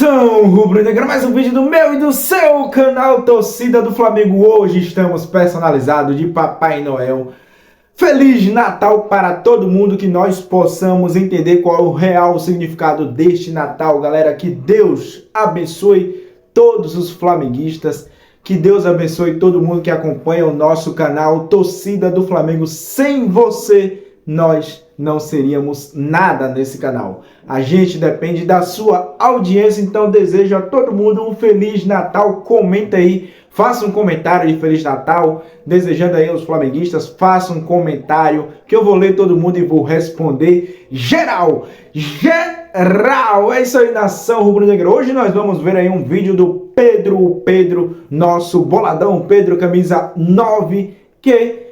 Nação rubro-negra, mais um vídeo do meu e do seu canal Torcida do Flamengo. Hoje estamos personalizados de Papai Noel. Feliz Natal para todo mundo, que nós possamos entender qual é o real significado deste Natal, galera. Que Deus abençoe todos os flamenguistas, que Deus abençoe todo mundo que acompanha o nosso canal Torcida do Flamengo. Sem você, nós não seríamos nada nesse canal. A gente depende da sua audiência, então desejo a todo mundo um Feliz Natal. Comenta aí, faça um comentário de Feliz Natal, desejando aí aos flamenguistas, faça um comentário que eu vou ler todo mundo e vou responder geral. É isso aí, nação rubro-negra. Hoje nós vamos ver aí um vídeo do Pedro, nosso boladão, Pedro camisa 9, que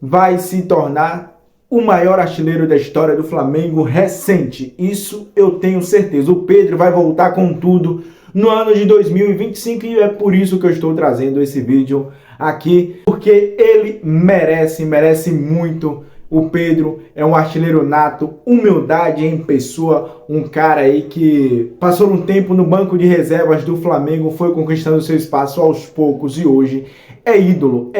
vai se tornar o maior artilheiro da história do Flamengo recente. Isso eu tenho certeza. O Pedro vai voltar com tudo no ano de 2025 e é por isso que eu estou trazendo esse vídeo aqui, porque ele merece muito. O Pedro é um artilheiro nato, humildade em pessoa, um cara aí que passou um tempo no banco de reservas do Flamengo, foi conquistando seu espaço aos poucos e hoje é ídolo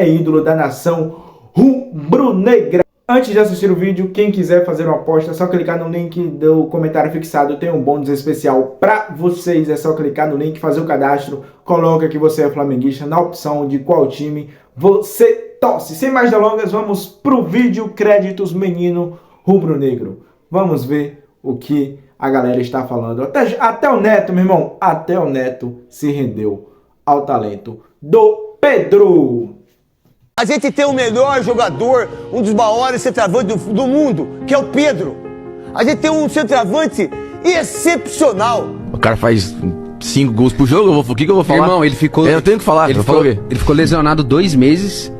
da nação rubro-negra. Antes de assistir o vídeo, quem quiser fazer uma aposta, é só clicar no link do comentário fixado, tem um bônus especial para vocês, é só clicar no link, fazer o cadastro, coloca que você é flamenguista na opção de qual time você torce. Sem mais delongas, vamos pro vídeo, créditos menino rubro-negro. Vamos ver o que a galera está falando. Até o Neto, meu irmão, até o Neto se rendeu ao talento do Pedro. A gente tem o melhor jogador, um dos maiores centroavantes do mundo, que é o Pedro. A gente tem um centroavante excepcional. O cara faz 5 gols por jogo, o que eu vou falar? Irmão, ele ficou... Eu tenho que falar, ele ficou lesionado 2 meses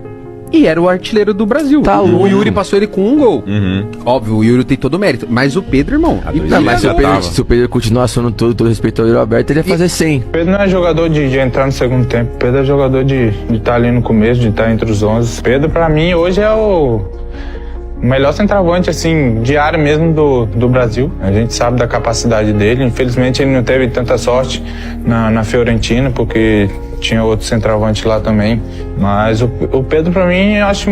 e era o artilheiro do Brasil. Tá louco. O Yuri passou ele com 1 gol. Óbvio, o Yuri tem todo o mérito. Mas o Pedro, irmão... Mas se o Pedro continuasse no todo respeito ao Yuri Alberto, ele ia fazer 100. Pedro não é jogador de entrar no segundo tempo. Pedro é jogador de estar ali no começo, de estar entre os 11. Pedro, pra mim, hoje é o melhor centroavante, assim, de área mesmo do Brasil. A gente sabe da capacidade dele. Infelizmente, ele não teve tanta sorte na Fiorentina, porque tinha outro centroavante lá também. Mas o Pedro, pra mim, acho que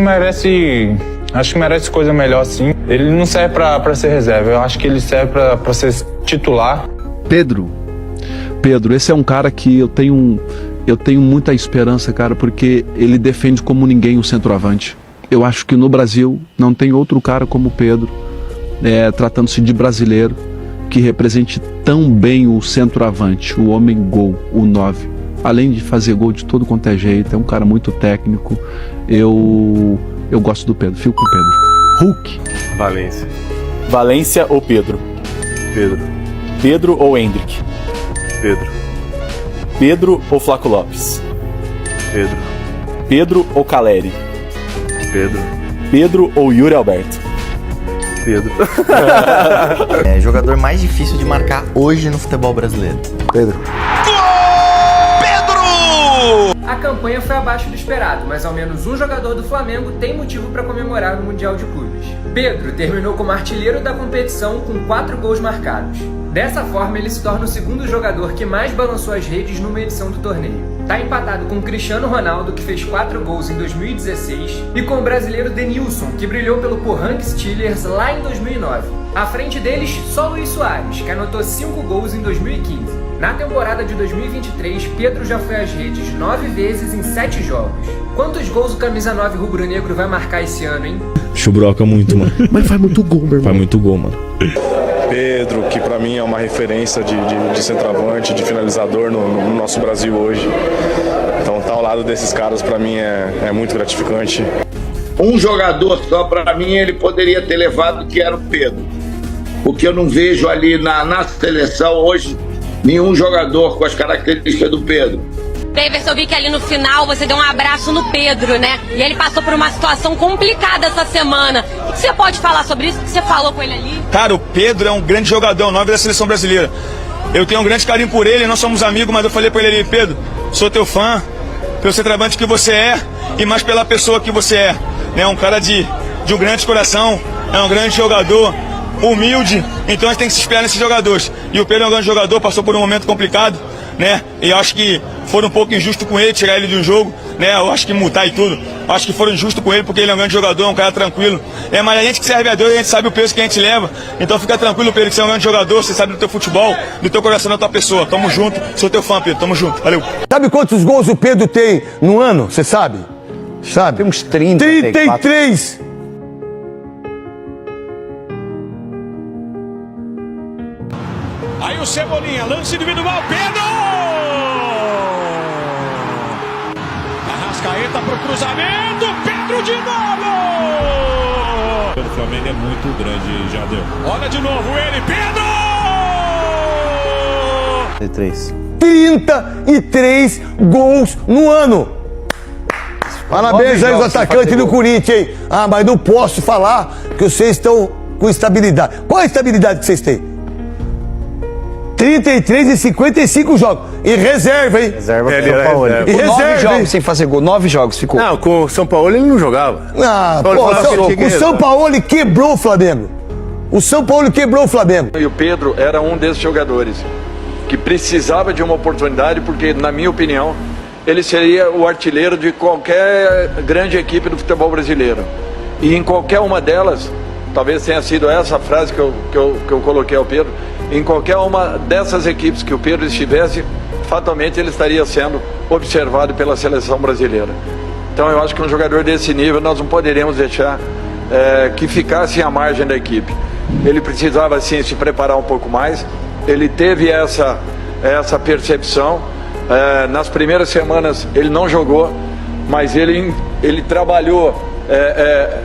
merece coisa melhor, sim. Ele não serve pra ser reserva. Eu acho que ele serve pra ser titular. Pedro, esse é um cara que eu tenho muita esperança, cara, porque ele defende como ninguém o centroavante. Eu acho que no Brasil não tem outro cara como o Pedro, tratando-se de brasileiro, que represente tão bem o centroavante, o homem gol, o 9. Além de fazer gol de todo quanto é jeito, é um cara muito técnico. Eu gosto do Pedro, fico com o Pedro. Hulk. Valência. Valência ou Pedro? Pedro. Pedro ou Endrick? Pedro. Pedro ou Flaco Lopes? Pedro. Pedro ou Caleri? Pedro. Pedro ou Yuri Alberto? Pedro. É jogador mais difícil de marcar hoje no futebol brasileiro. Pedro. A campanha foi abaixo do esperado, mas ao menos um jogador do Flamengo tem motivo para comemorar no Mundial de Clubes. Pedro terminou como artilheiro da competição com 4 gols marcados. Dessa forma, ele se torna o segundo jogador que mais balançou as redes numa edição do torneio. Tá empatado com o Cristiano Ronaldo, que fez 4 gols em 2016, e com o brasileiro Denilson, que brilhou pelo Pohang Steelers lá em 2009. À frente deles, só Luis Soares, que anotou 5 gols em 2015. Na temporada de 2023, Pedro já foi às redes 9 vezes em 7 jogos. Quantos gols o camisa 9 rubro-negro vai marcar esse ano, hein? Chubroca muito, mano. Mas faz muito gol, meu irmão. Faz muito gol, mano. Pedro, que pra mim é uma referência de centroavante, de finalizador no nosso Brasil hoje. Então estar ao lado desses caras pra mim é muito gratificante. Um jogador só pra mim ele poderia ter levado, que era o Pedro. Porque eu não vejo ali na seleção hoje nenhum jogador com as características do Pedro. Daverson, eu vi que ali no final você deu um abraço no Pedro, né? E ele passou por uma situação complicada essa semana. O que você pode falar sobre isso? O que você falou com ele ali? Cara, o Pedro é um grande jogador, 9 da seleção brasileira. Eu tenho um grande carinho por ele, nós somos amigos, mas eu falei pra ele ali, Pedro, sou teu fã, pelo centroavante que você é e mais pela pessoa que você é. Um cara de um grande coração, é um grande jogador, humilde, então a gente tem que se esperar nesses jogadores. E o Pedro é um grande jogador, passou por um momento complicado, né? E eu acho que foram um pouco injusto com ele, tirar ele do jogo, né? Eu acho que multar e tudo. Acho que foram injustos com ele porque ele é um grande jogador, é um cara tranquilo. Mas a gente que serve a Deus, a gente sabe o peso que a gente leva. Então fica tranquilo, Pedro, que você é um grande jogador, você sabe do teu futebol, do teu coração, da tua pessoa. Tamo junto, sou teu fã, Pedro, tamo junto, valeu. Sabe quantos gols o Pedro tem no ano? Você sabe? Sabe? Tem uns 30. 33! Aí o Cebolinha, lance individual, Pedro! Arrascaeta pro cruzamento, Pedro de novo! O Flamengo é muito grande, já deu. Olha de novo ele, Pedro! 33 gols no ano! Parabéns aí aos atacantes do Corinthians, hein? Ah, mas não posso falar que vocês estão com estabilidade. Qual é a estabilidade que vocês têm? 33 e 55 jogos. E reserva, hein? Reserva com o São Paulo. E reserva, 9 jogos sem fazer gol. 9 jogos ficou. Não, com o São Paulo ele não jogava. Ah, pô, o São Paulo quebrou o Flamengo. O São Paulo quebrou o Flamengo. E o Pedro era um desses jogadores que precisava de uma oportunidade, porque, na minha opinião, ele seria o artilheiro de qualquer grande equipe do futebol brasileiro. E em qualquer uma delas, talvez tenha sido essa frase que eu coloquei ao Pedro, em qualquer uma dessas equipes que o Pedro estivesse, fatalmente ele estaria sendo observado pela seleção brasileira. Então eu acho que um jogador desse nível nós não poderíamos deixar que ficasse à margem da equipe. Ele precisava sim se preparar um pouco mais, ele teve essa percepção. Nas primeiras semanas ele não jogou, mas ele trabalhou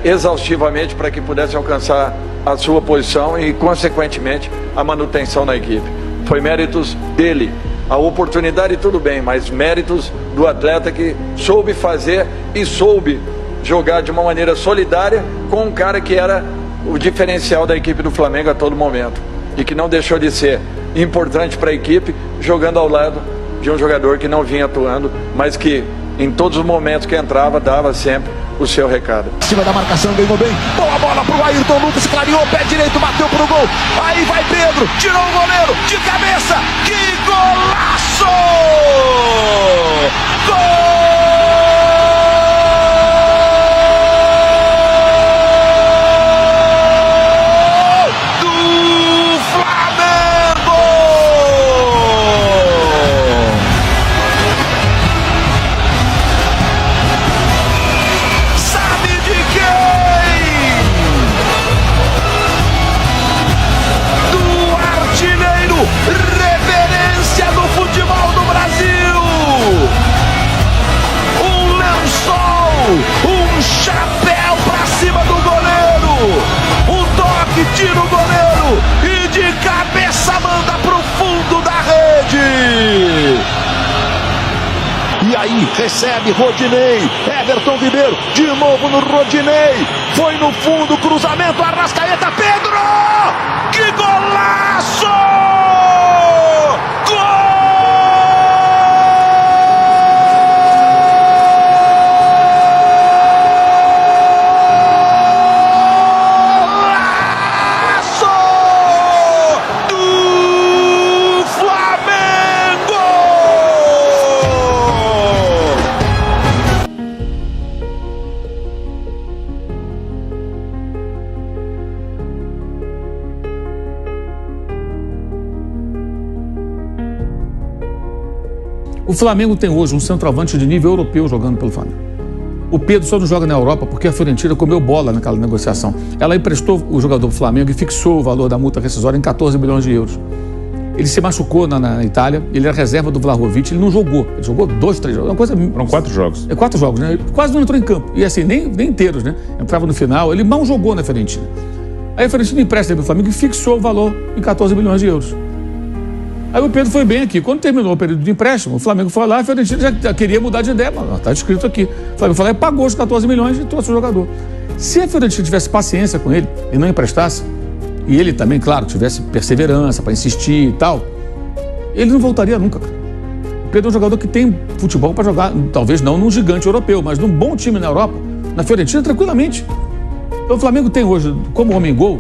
exaustivamente para que pudesse alcançar a sua posição e, consequentemente, a manutenção na equipe. Foi méritos dele. A oportunidade tudo bem, mas méritos do atleta que soube fazer e soube jogar de uma maneira solidária com um cara que era o diferencial da equipe do Flamengo a todo momento e que não deixou de ser importante para a equipe, jogando ao lado de um jogador que não vinha atuando, mas que em todos os momentos que entrava, dava sempre o seu recado. Em cima da marcação, ganhou bem. Boa bola pro Ayrton Lucas, clareou, pé direito, bateu pro gol. Aí vai Pedro, tirou o goleiro, de cabeça. Que golaço! Gol! Reverência do futebol do Brasil. Um lençol, um chapéu pra cima do goleiro. Um toque, tira o goleiro e de cabeça manda pro fundo da rede. E aí recebe Rodinei, Everton Ribeiro, de novo no Rodinei. Foi no fundo, cruzamento, Arrascaeta, Pedro! Que golaço! O Flamengo tem hoje um centroavante de nível europeu jogando pelo Flamengo. O Pedro só não joga na Europa porque a Fiorentina comeu bola naquela negociação. Ela emprestou o jogador do Flamengo e fixou o valor da multa rescisória em 14 bilhões de euros. Ele se machucou na Itália, ele era reserva do Vlahovic, ele não jogou. Ele jogou 2, 3 jogos. Uma coisa... Foram 4 jogos. 4 jogos, né? Ele quase não entrou em campo. E assim, nem inteiros, né? Entrava no final, ele mal jogou na Fiorentina. Aí a Fiorentina empresta ele pro Flamengo e fixou o valor em 14 bilhões de euros. Aí o Pedro foi bem aqui. Quando terminou o período de empréstimo, o Flamengo foi lá, a Fiorentina já queria mudar de ideia, mas está escrito aqui. O Flamengo foi lá e pagou os 14 milhões e trouxe o jogador. Se a Fiorentina tivesse paciência com ele e não emprestasse, e ele também, claro, tivesse perseverança para insistir e tal, ele não voltaria nunca. O Pedro é um jogador que tem futebol para jogar, talvez não num gigante europeu, mas num bom time na Europa, na Fiorentina, tranquilamente. Então o Flamengo tem hoje, como homem-gol,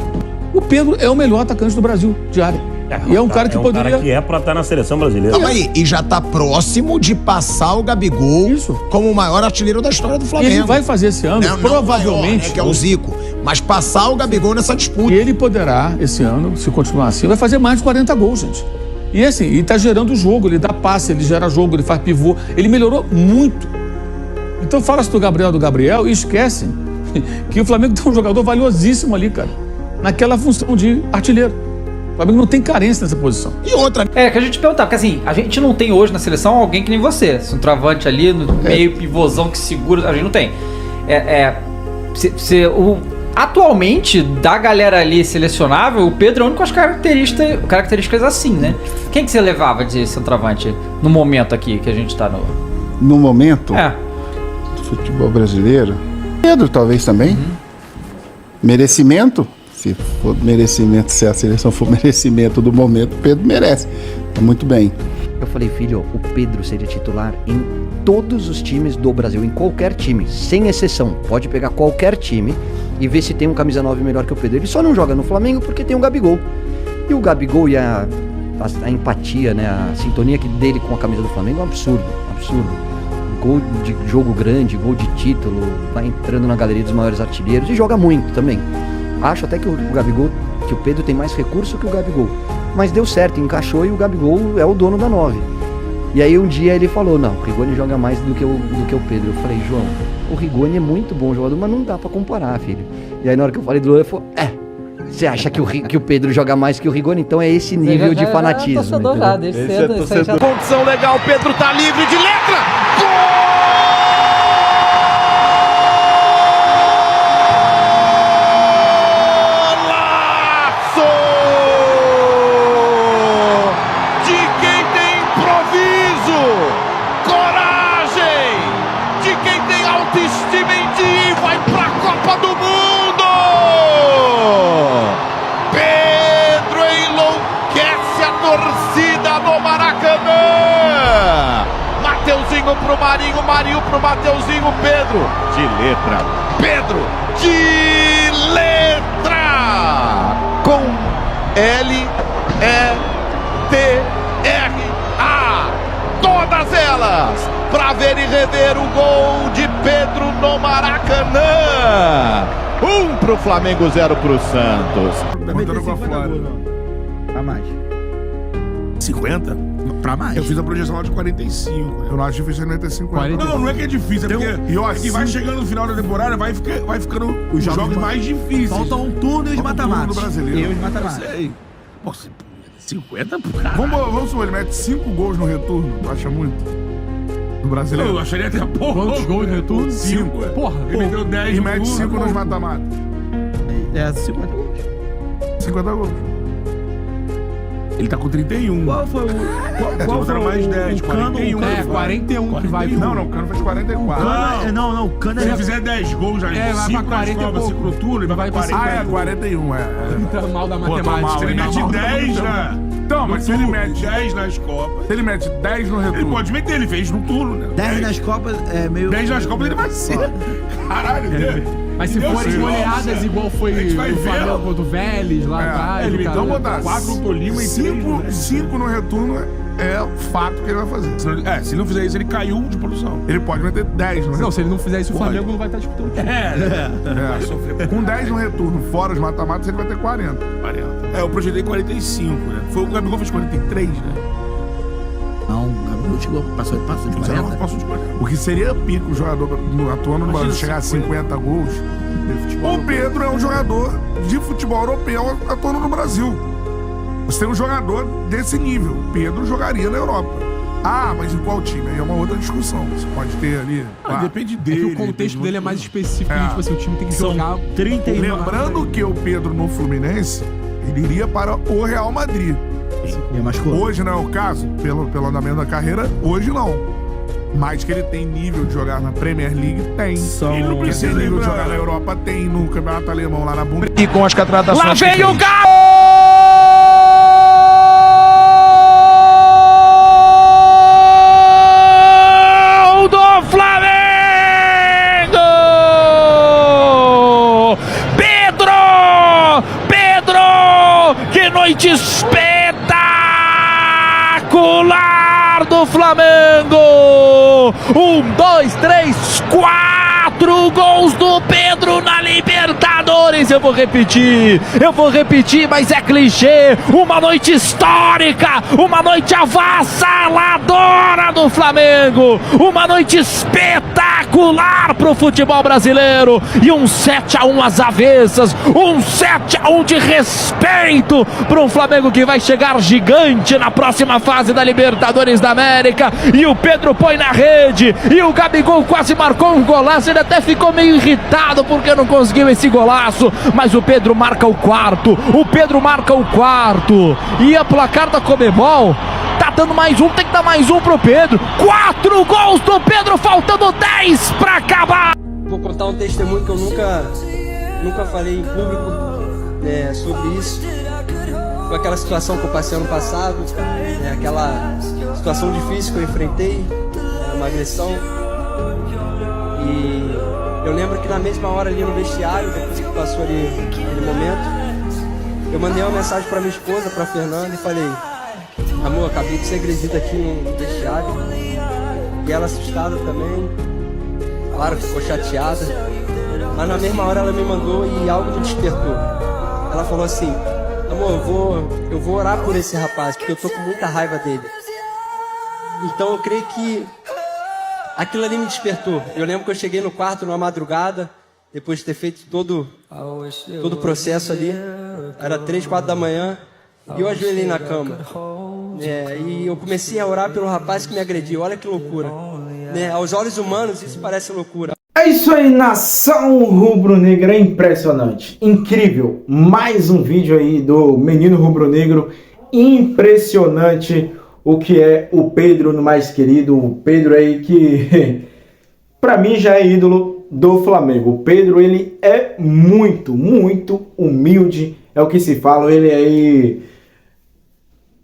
O Pedro é o melhor atacante do Brasil de área. E é um cara que poderia... cara que é pra estar na seleção brasileira. Calma aí, e já tá próximo de passar o Gabigol como o maior artilheiro da história do Flamengo. Ele vai fazer esse ano, provavelmente... Maior, né, que é o Zico. Mas passar o Gabigol nessa disputa. E ele poderá, esse ano, se continuar assim, vai fazer mais de 40 gols, gente. E assim, ele tá gerando jogo, ele dá passe, ele gera jogo, ele faz pivô. Ele melhorou muito. Então fala-se do Gabriel e esquece que o Flamengo tem um jogador valiosíssimo ali, cara. Naquela função de artilheiro. O Flamengo não tem carência nessa posição. E outra... É, que a gente perguntar, porque assim, a gente não tem hoje na seleção alguém que nem você. Um travante ali, no meio pivôzão que segura, a gente não tem. Atualmente, da galera ali selecionável, o Pedro é o único com as características assim, né? Quem que você levava de centroavante no momento aqui que a gente tá no... No momento? Do futebol brasileiro? Pedro, talvez também. Merecimento? Se for merecimento, se a seleção for merecimento do momento, o Pedro merece. Tá muito bem. Eu falei, filho, o Pedro seria titular em todos os times do Brasil, em qualquer time, sem exceção. Pode pegar qualquer time e ver se tem um camisa 9 melhor que o Pedro. Ele só não joga no Flamengo porque tem o Gabigol. E o Gabigol e a empatia, né, a sintonia dele com a camisa do Flamengo é um absurdo, absurdo. Gol de jogo grande, gol de título, vai entrando na galeria dos maiores artilheiros e joga muito também. Acho até que o Gabigol, que o Pedro tem mais recurso que o Gabigol. Mas deu certo, encaixou e o Gabigol é o dono da 9. E aí um dia ele falou, não, o Rigoni joga mais do que o Pedro. Eu falei, João, o Rigoni é muito bom jogador, mas não dá pra comparar, filho. E aí na hora que eu falei do Lula, ele falou, você acha que o Pedro joga mais que o Rigoni? Então é esse nível de fanatismo. Torcedor já, desde cedo. Condição legal, Pedro tá livre de letra! Gol! Pro Marinho, Marinho pro Mateuzinho, Pedro de letra, Pedro de letra, com L-E-T-R-A, todas elas, pra ver e rever o gol de Pedro no Maracanã. 1 pro Flamengo, 0 pro Santos. A mais. 50? Pra mais. Eu fiz a projeção lá de 45. Eu não acho difícil ele ter 50. Não é que é difícil, é porque que vai chegando no final da temporada, vai ficando os jogos mais difíceis. Falta um turno de mata-mata. No brasileiro. Eu de mata-mata. Pô, 50 por cara. Vamos supor, ele mete 5 gols no retorno. Tu acha muito? No brasileiro? Eu acharia até pouco. Quantos gols no retorno? 5. Porra. Ele meteu 10 e mete 5 nos mata-mata. 50 gols. 50 gols. Ele tá com 31. Qual foi o... Qual foi mais 10? 41. 41 que vai. Não, o Cano fez 44. Não, o Cano... Se ele fizer 10 gols, já vai pra 40 e pouco. 5 turno, ele vai pra 40. 41, Tá mal da matemática. Se ele mete 10 na... Então, mas se ele mete 10 nas Copas... Se ele mete 10 no retorno... Ele pode meter, ele fez no turno, né? 10 nas Copas é meio... 10 nas Copas ele vai ser. Caralho, mas se forem goleadas igual foi o Flamengo contra o Vélez lá atrás... Então botar 4 no Tolima e 5 no retorno é fato que ele vai fazer. Se ele não fizer isso, ele caiu de produção. Ele pode meter 10 no retorno. Não, se ele não fizer isso, o Flamengo não vai estar disputando. Com 10 no retorno, fora os mata-matas, ele vai ter 40. Eu projetei 45, né? O Gabigol fez 43, né? Não, o Gabigol chegou, passou de 40. O que seria pico o jogador atuando no Brasil chegar a 50 gols. O Pedro é um jogador de futebol europeu atuando no Brasil. Você tem um jogador desse nível. O Pedro jogaria na Europa. Mas em qual time? Aí é uma outra discussão. Você pode ter ali... Depende dele. É que o contexto dele é mais específico. Tipo assim, o time tem que jogar... 31. Lembrando que o Pedro no Fluminense, ele iria para o Real Madrid. Hoje não é o caso, pelo andamento da carreira, hoje não. Mas que ele tem nível de jogar na Premier League, tem. Ele não precisa nível de jogar na Europa, tem no Campeonato Alemão lá na Bundesliga. E com as contratações... Lá vem o gol! Do Flamengo! Pedro! noite espetacular do Flamengo. 1, 2, 3, 4 gols do Pedro na Libertadores. Eu vou repetir, mas é clichê. Uma noite histórica, uma noite avassaladora do Flamengo, uma noite espetacular pro futebol brasileiro. E um 7-1 às avessas, um 7-1 de respeito pro Flamengo, que vai chegar gigante na próxima fase da Libertadores da América. E o Pedro põe na rede, e o Gabigol quase marcou um golaço. Ele até ficou meio irritado porque não conseguiu esse golaço, mas o Pedro marca o quarto. E a placar da Conmebol tá dando mais um, tem que dar mais um pro Pedro. 4 gols do Pedro, faltando 10 pra acabar. Vou contar um testemunho que eu nunca falei em público sobre isso. Foi aquela situação que eu passei ano passado, aquela situação difícil que eu enfrentei, uma agressão. E eu lembro que na mesma hora ali no vestiário, depois que passou ali aquele momento, eu mandei uma mensagem pra minha esposa, pra Fernanda, e falei: amor, acabei de ser agredida aqui no vestiário. E ela assustada também, claro, ficou chateada. Mas na mesma hora ela me mandou e algo me despertou. Ela falou assim: amor, eu vou orar por esse rapaz, porque eu tô com muita raiva dele. Então eu creio que aquilo ali me despertou. Eu lembro que eu cheguei no quarto numa madrugada, depois de ter feito todo o processo ali. Era 3, 4 da manhã, e eu ajoelhei na cama. E eu comecei a orar pelo rapaz que me agrediu. Olha que loucura. Aos olhos humanos isso parece loucura. É isso aí, nação rubro-negra, é impressionante, incrível. Mais um vídeo aí do menino rubro-negro, impressionante o que é o Pedro no mais querido. O Pedro aí que pra mim já é ídolo do Flamengo. O Pedro, ele é muito, muito humilde, é o que se fala. Ele aí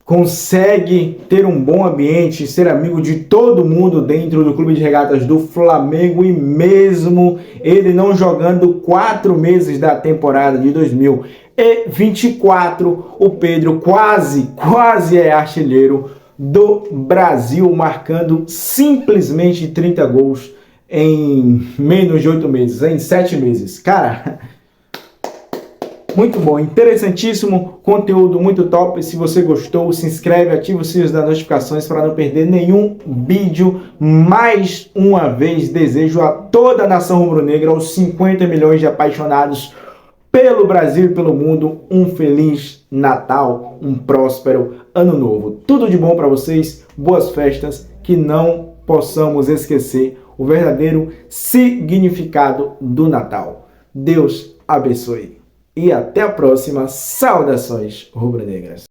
consegue ter um bom ambiente, ser amigo de todo mundo dentro do clube de regatas do Flamengo. E mesmo ele não jogando 4 meses da temporada de 2024, o Pedro quase é artilheiro do Brasil, marcando simplesmente 30 gols em menos de 8 meses, em 7 meses. Cara, muito bom, interessantíssimo, conteúdo muito top. Se você gostou, se inscreve, ativa o sininho das notificações para não perder nenhum vídeo. Mais uma vez, desejo a toda a nação rubro-negra, aos 50 milhões de apaixonados pelo Brasil e pelo mundo, um feliz Natal, um próspero Ano Novo. Tudo de bom para vocês, boas festas, que não possamos esquecer o verdadeiro significado do Natal. Deus abençoe. E até a próxima. Saudações rubro-negras.